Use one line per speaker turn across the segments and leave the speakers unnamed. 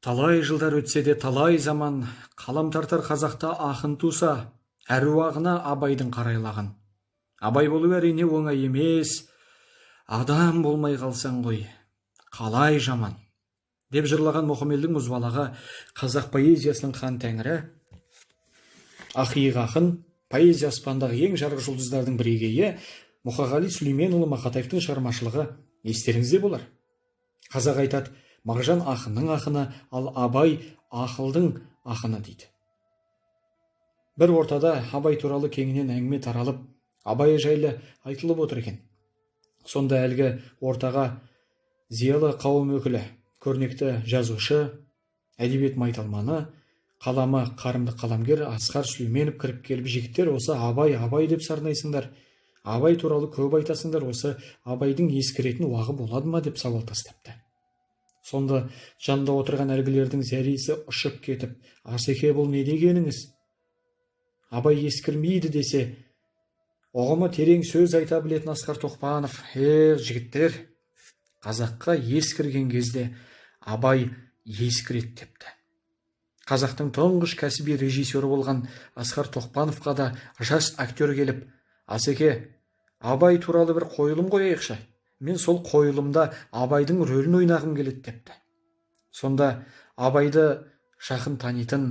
Талай жылдар өтсе де талай заман, қалам тартар қазақта ақын туса, әруағына Абайдың қарайлаған. Абай болу әрине оңай емес, адам болмай қалсаң ғой, қалай жаман. Деп жырлаған Мұхамелдің мұзбалағы қазақ поэзиясының хан тәңірі, ақиық ақын, поэзия аспандағы ең жарық жұлдыздардың бірегейі Мұқағали Сүлейменұлы Мақатаевтың шығармашылығы естеріңізде болар. Қазақ айтады, Мағжан ақынның ақыны, ал Абай ақылдың ақыны дейді. Бір ортада Абай туралы кеңінен әңгіме таралып, Абай жайлы айтылып отыр екен. Сонда әлгі ортаға зиялы қауым өкілі, көрнекті жазушы, әдебиет майталманы, қаламы қарымды қаламгер Асқар Сүлейменов кіріп келіп, жігіттер, осы Абай деп сарнайсыңдар, Абай туралы көп айтасыңдар, осы Абайдың ескеретін уағы болады ма деп сауал тастапты. Сонда жанында отырған әлгілердің зәресі ұшып кетіп, Асеке, бұл не дегеніңіз? Абай ескірмейді десе, ұғымы терең сөз айта білетін Асқар Тоқпанов, жігіттер, қазаққа ескірген кезде Абай ескіреді депті. Қазақтың тұңғыш кәсіби режиссері болған Асқар Тоқпановқа да жас актер келіп, Асеке, Абай туралы бір қойылым қояйықшы. Мен сол қойылымда Абайдың рөлін ойнағым келеді депті. Сонда Абайды жақын танитын,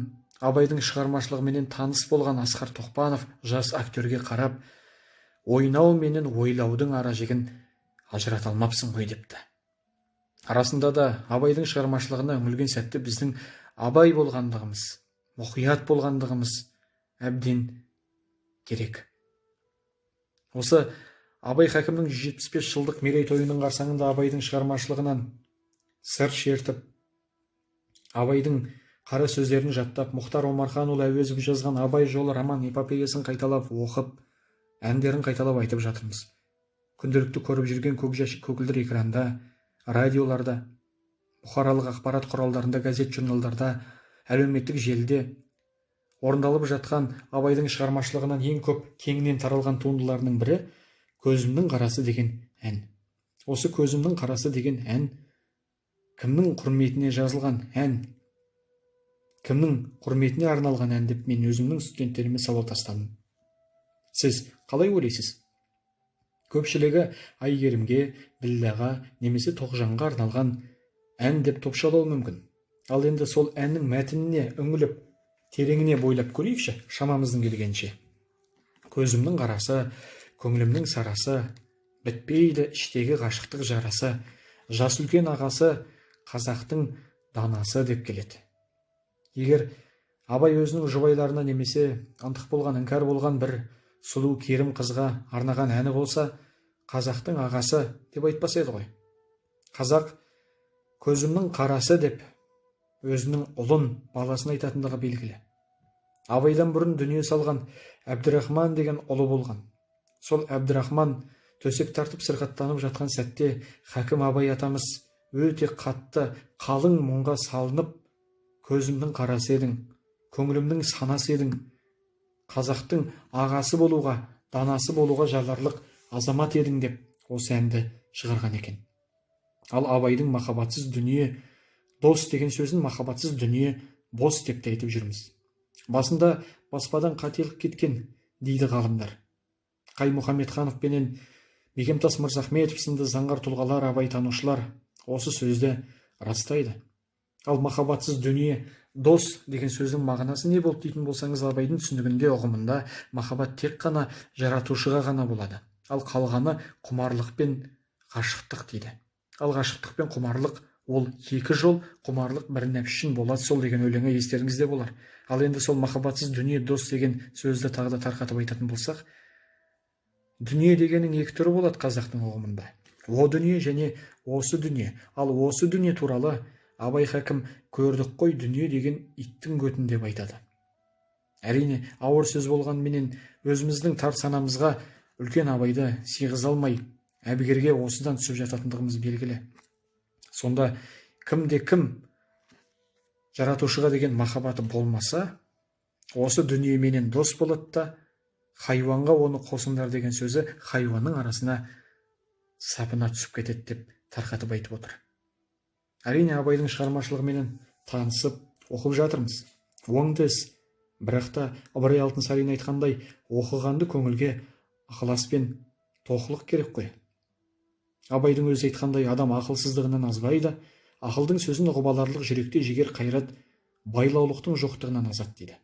Абайдың шығармашылығыменен таныс болған Асқар Тоқпанов жас актерге қарап, ойнау менен ойлаудың ара жігін ажырата алмапсың ғой депті. Арасында да Абайдың шығармашылығына үңілген сәтте біздің Абай болғандығымыз, мұқият болғандығымыз әбден керек. Осы Абай хакімнің 175 жылдық мерейтойының қарсаңында Абайдың шығармашылығынан сыр шертіп, Абайдың қара сөздерін жаттап, Мұхтар Омарханұлы Әуезов жазған Абай жолы роман эпопеясын қайталап оқып, әндерін қайталап айтып жатырмыз. Күнделікті көріп жүрген көгілдір экранда, радиоларда, бұқаралық ақпарат құралдарында, газет журналдарда, әлеуметтік желіде орындалып жатқан Абайдың шығармашылығынан ең көп кеңінен таралған туындыларының бірі «Көзімнің қарасы» деген ән. Осы «Көзімнің қарасы» деген ән кімнің құрметіне жазылған ән, кімнің құрметіне арналған ән деп мен өзімнің студенттеріме сауал тастадым. Сіз қалай ойлайсыз? Көпшілігі Әйгерімге, Ділдәға немесе Тоғжанға арналған ән деп топшалауы мүмкін. Ал енді сол әннің мәтініне үңіліп, тереңіне бойлап көрейікші, шамамыздың келгенше. Көзімнің қарасы, көңілімнің сарасы, бітпейді іштегі ғашықтық жарасы, жас үлкен ағасы, қазақтың данасы деп келеді. Егер Абай өзінің жұбайларына немесе антық болған, іңкәр болған бір сұлу керім қызға арнаған әні болса, қазақтың ағасы деп айтпас еді ғой. Қазақ көзімнің қарасы деп өзінің ұлын, баласын айтатындығы белгілі. Абайдан бұрын дүние салған Әбдірахман деген ұлы болған. Сол Әбдірахман төсек тартып сырқаттанып жатқан сәтте хакім Абай атамыз өте қатты, қалың мұңға салынып, көзімнің қарасы едің, көңілімнің санасы едің, қазақтың ағасы болуға, данасы болуға жарарлық азамат едің деп осы әнді шығарған екен. Ал Абайдың махаббатсыз дүние дос деген сөзін махаббатсыз дүние бос деп те айтып жүрміз. Басында баспадан қателік кеткен дейді ғалымдар. Қай Мұхамедханов пенен Бекемтас Мырзахметов сынды заңғар тұлғалар, Абай танушылар осы сөзді растайды. Ал махаббатсыз дүние дос деген сөздің мағынасы не болды дейтін болсаңыз, Абайдың түсінігінде, ұғымында махаббат тек қана жаратушыға ғана болады. Ал қалғаны құмарлық пен ғашықтық дейді. Ал ғашықтық пен құмарлық ол екі жол, құмарлық бір нәпсі үшін болады, сол деген өлеңі естеріңізде болар. Ал енді сол махаббатсыз дүние дос деген сөзді тағы да тарқатып айтатын болсақ, дүние дегенің екі түрі болады қазақтың ұғымында. О дүние және осы дүние. Ал осы дүние туралы Абай хакім көрдік қой дүние деген иттің көтін деп айтады. Әрине, ауыр сөз болғанменен өзіміздің тар санамызға үлкен Абайды сыйғыза алмай, әбігерге осыдан түсіп жататындығымыз белгілі. Сонда кімде кім жаратушыға деген махаббаты болмаса, осы дүниеменен дос болады да, хайуанға оны қосыңдар деген сөзі хайуанның арасына сапына түсіп кетеді деп тарқатып айтып отыр. Әрине Абайдың шығармашылығыменен танысып оқып жатырмыз. Оңды іс. Бірақ та Ыбырай Алтынсарин айтқандай, оқығанды көңілге ықылас пен тоқылық керек қой. Абайдың өзі айтқандай, адам ақылсыздығынан азбайды, ақылдың сөзін ұғып аларлық жүректе жігер қайрат, байлаулықтың жоқтығынан азат дейді.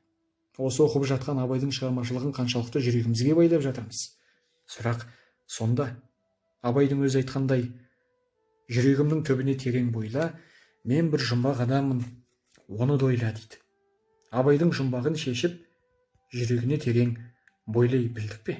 Осы оқып жатқан Абайдың шығармашылығын қаншалықты жүрегімізге байлап жатырмыз? Сұрақ сонда. Абайдың өзі айтқандай, жүрегімнің түбіне терең бойла, мен бір жұмбақ адаммын, оны да ойла дейді. Абайдың жұмбағын шешіп, жүрегіне терең бойлай білдік пе?